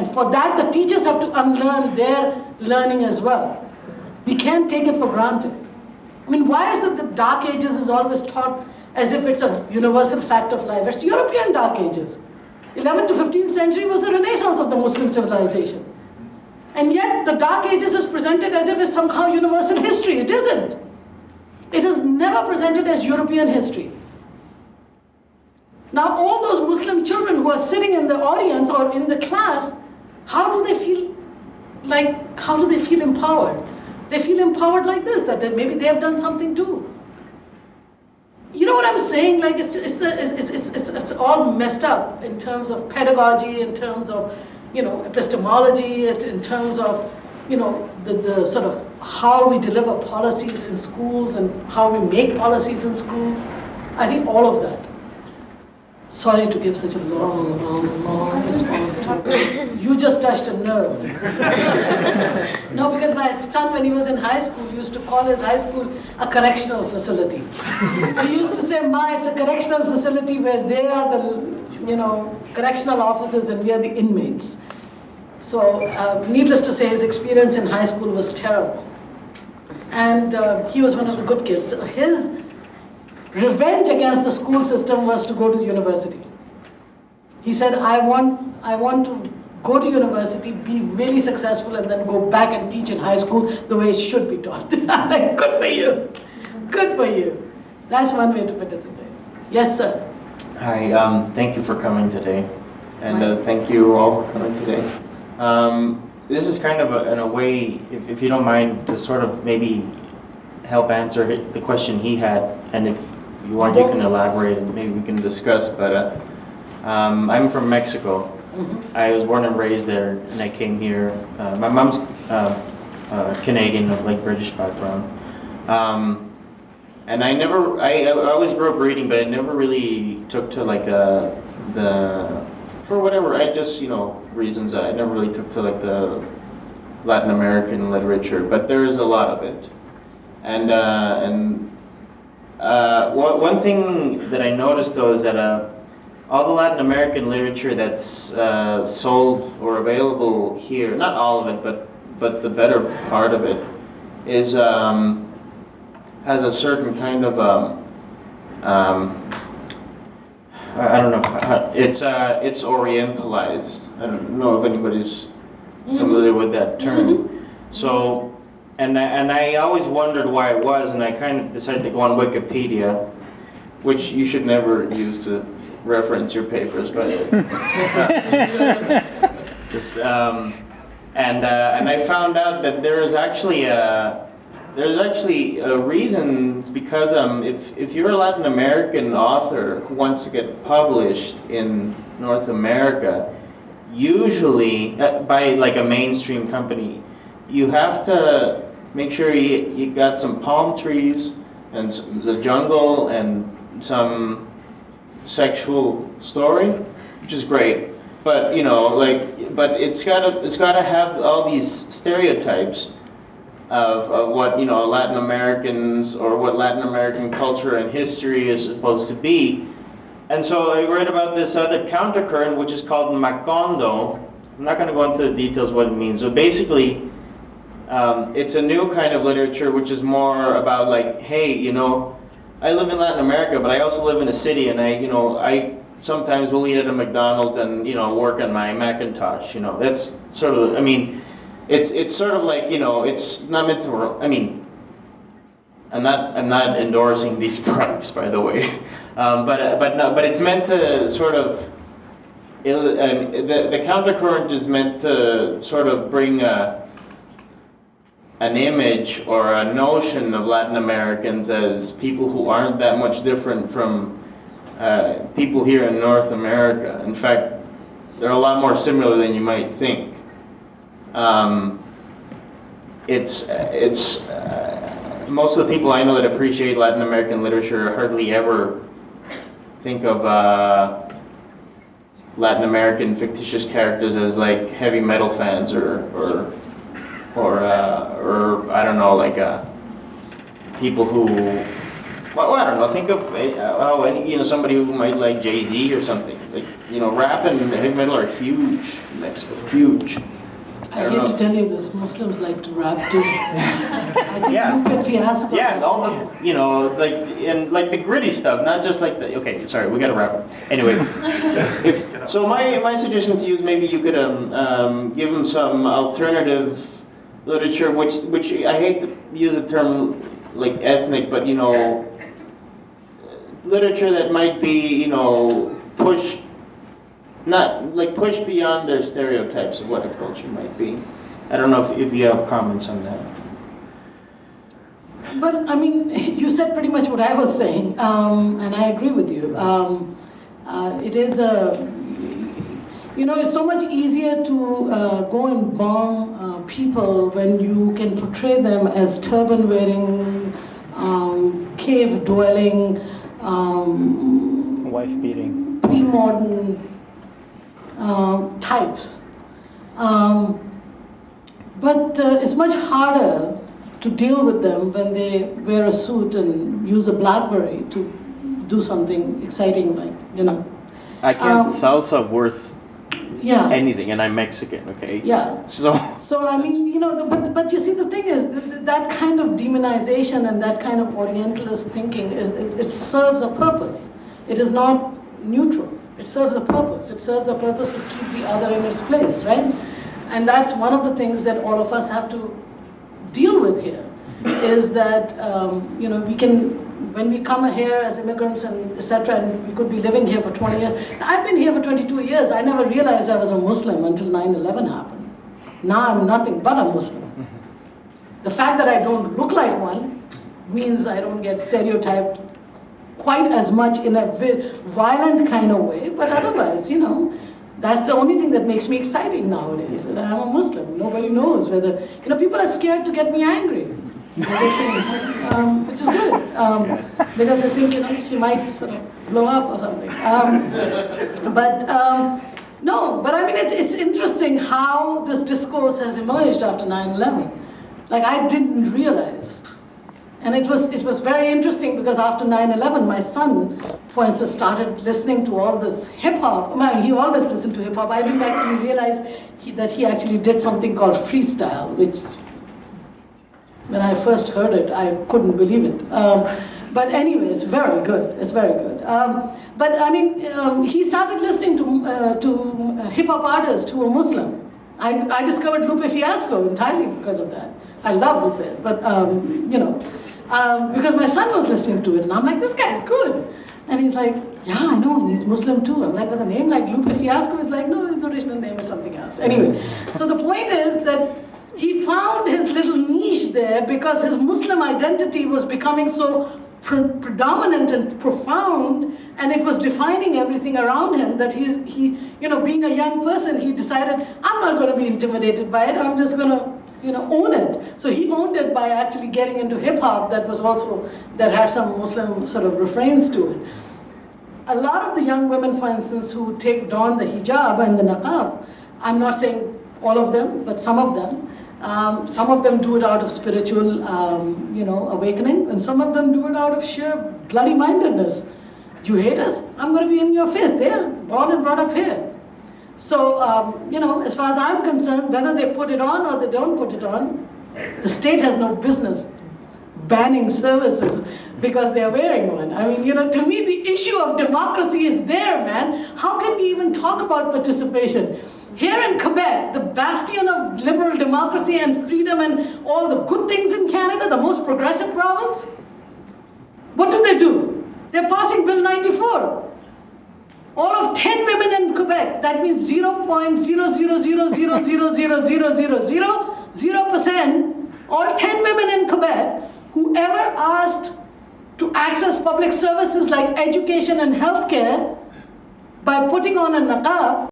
And for that, the teachers have to unlearn their learning as well. We can't take it for granted. I mean, why is it that the Dark Ages is always taught as if it's a universal fact of life? It's European Dark Ages. 11th to 15th century was the renaissance of the Muslim civilization. And yet, the Dark Ages is presented as if it's somehow universal history. It isn't. It is never presented as European history. Now, all those Muslim children who are sitting in the audience or in the class, how do they feel empowered? They feel empowered like this, that maybe they have done something too. You know what I'm saying? Like it's all messed up in terms of pedagogy, in terms of epistemology, in terms of the sort of how we deliver policies in schools and how we make policies in schools. I think all of that. Sorry to give such a long response to it. You just touched a nerve. No, because my son, when he was in high school, used to call his high school a correctional facility. He used to say, Ma, it's a correctional facility where they are the, correctional officers and we are the inmates. So, needless to say, his experience in high school was terrible. And he was one of the good kids. So his revenge against the school system was to go to university. He said, I want to go to university, be really successful, and then go back and teach in high school the way it should be taught. I'm like, good for you. Good for you. That's one way to participate. Yes, sir. Hi, thank you for coming today. And thank you all for coming today. This is kind of in a way, if you don't mind, to sort of maybe help answer the question he had, and if you want, you can elaborate and maybe we can discuss. But I'm from Mexico. Mm-hmm. I was born and raised there, and I came here. My mom's Canadian, of like British background, and I always grew up reading, but I never really took to like for whatever, I just reasons, I never really took to like the Latin American literature, but there is a lot of it, and one thing that I noticed though is that all the Latin American literature that's sold or available here, not all of it, but the better part of it, is has a certain kind of I don't know. It's orientalized. I don't know if anybody's familiar with that term. Mm-hmm. So, and I always wondered why it was, and I kind of decided to go on Wikipedia, which you should never use to reference your papers, but just and I found out that there's actually reasons, because if you're a Latin American author who wants to get published in North America, usually by like a mainstream company, you have to make sure you got some palm trees and the jungle and some sexual story, which is great, but but it's gotta have all these stereotypes of what Latin Americans, or what Latin American culture and history is supposed to be. And so I read about this other countercurrent, which is called Macondo. I'm not going to go into the details of what it means, but basically it's a new kind of literature which is more about like, hey, I live in Latin America, but I also live in a city, and I sometimes will eat at a McDonald's and work on my Macintosh. That's sort of, it's sort of like, it's not meant to, I'm not endorsing these products, by the way, but it's meant to sort of, the countercurrent is meant to sort of bring an image or a notion of Latin Americans as people who aren't that much different from people here in North America. In fact, they're a lot more similar than you might think. Most of the people I know that appreciate Latin American literature hardly ever think of Latin American fictitious characters as like heavy metal fans or I don't know, like people who, well, I don't know, think of somebody who might like Jay-Z or something. Like, rap and heavy metal are huge in Mexico. huge. I hate to tell you this, Muslims like to rap too. I think Yeah. Lupe Fiasco. Yeah, all the, like the gritty stuff, not just like the, okay, sorry, we gotta wrap up. Anyway, so my suggestion to you is maybe you could give them some alternative literature, which I hate to use the term like ethnic, but literature that might be, pushed, not like pushed beyond their stereotypes of what a culture might be. I don't know if you have comments on that. But I mean, you said pretty much what I was saying, and I agree with you. It is it's so much easier to go and bomb people when you can portray them as turban-wearing, cave-dwelling, wife-beating, pre-modern types. But it's much harder to deal with them when they wear a suit and use a BlackBerry to do something exciting, like, I can't salsa worth Yeah. anything, and I'm Mexican, okay? Yeah. So I mean, but you see, the thing is, that kind of demonization and that kind of Orientalist thinking it serves a purpose. It is not neutral. It serves a purpose. It serves a purpose to keep the other in its place, right? And that's one of the things that all of us have to deal with here, is that we can, when we come here as immigrants and etc., and we could be living here for 20 years. I've been here for 22 years. I never realized I was a Muslim until 9/11 happened. Now I'm nothing but a Muslim. The fact that I don't look like one means I don't get stereotyped quite as much in a violent kind of way, but otherwise, that's the only thing that makes me exciting nowadays, that I'm a Muslim. Nobody knows whether, people are scared to get me angry. Which is good, because they think, she might sort of blow up or something. But I mean, it's interesting how this discourse has emerged after 9/11. Like, I didn't realize. And it was very interesting because after 9/11, my son, for instance, started listening to all this hip-hop. He always listened to hip-hop. I didn't actually realize that he actually did something called freestyle, which, when I first heard it, I couldn't believe it. But anyway, it's very good. It's very good. But I mean, he started listening to hip-hop artists who were Muslim. I discovered Lupe Fiasco entirely because of that. I love Lupe, but because my son was listening to it, and I'm like, this guy's good. And he's like, yeah, I know, and he's Muslim too. I'm like, with a name like Lupe Fiasco, is like, no, his original name is something else. Anyway, so the point is that he found his little niche there because his Muslim identity was becoming so predominant and profound, and it was defining everything around him, that he being a young person, he decided, I'm not going to be intimidated by it, I'm just going to own it. So he owned it by actually getting into hip-hop that had some Muslim sort of refrains to it. A lot of the young women, for instance, who don the hijab and the niqab, I'm not saying all of them, but some of them do it out of spiritual, awakening, and some of them do it out of sheer bloody-mindedness. You hate us? I'm going to be in your face. They're born and brought up here. So, as far as I'm concerned, whether they put it on or they don't put it on, the state has no business banning services because they're wearing one. I mean, to me, the issue of democracy is there, man. How can we even talk about participation? Here in Quebec, the bastion of liberal democracy and freedom and all the good things in Canada, the most progressive province, what do? They're passing Bill 94. All of 10 women in Quebec, that means 0.000000000%, all 10 women in Quebec, whoever asked to access public services like education and healthcare by putting on a niqab,